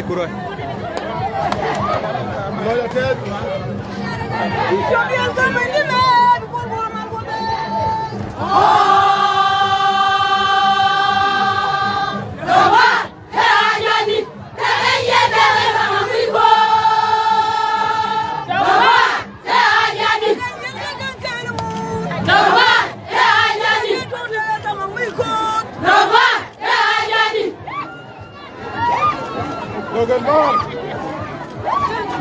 Kuroi.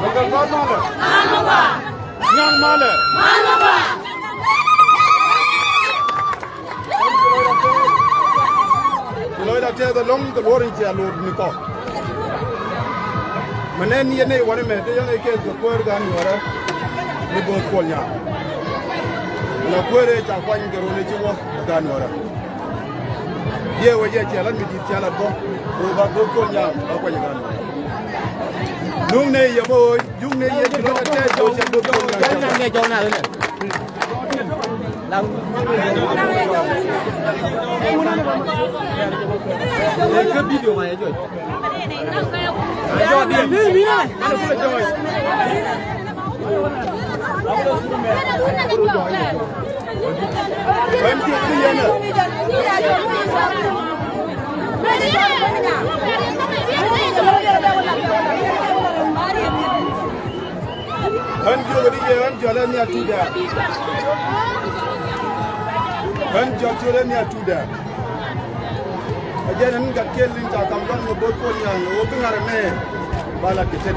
Logan Ball male. Nyang male. Loi da te da long the loring ti alod ni ko. Manen ye ne wone me te yone ke ko por gan yora. Ni bo ko nya. La pore ta kwani ngero ni ti wo gan yora. Ye wo ye ti ala mi ti ala bo. Ko ba bo ko nya ba kwani gan. Nung ne ye bo yung ne ye ti lo te jo se bo ko nya. Nghe cho nào thế này. Cái video này rồi. Cho điểm đi này. Em chưa đi nữa. Anh chưa đi về, anh chưa lên nhà chú đẻ. Anh chưa lên nhà chú đẻ. Aja anh gặp kia linh trả tầm văn một bữa cô nhà, nó cũng ngara nè, bala kịch đấy.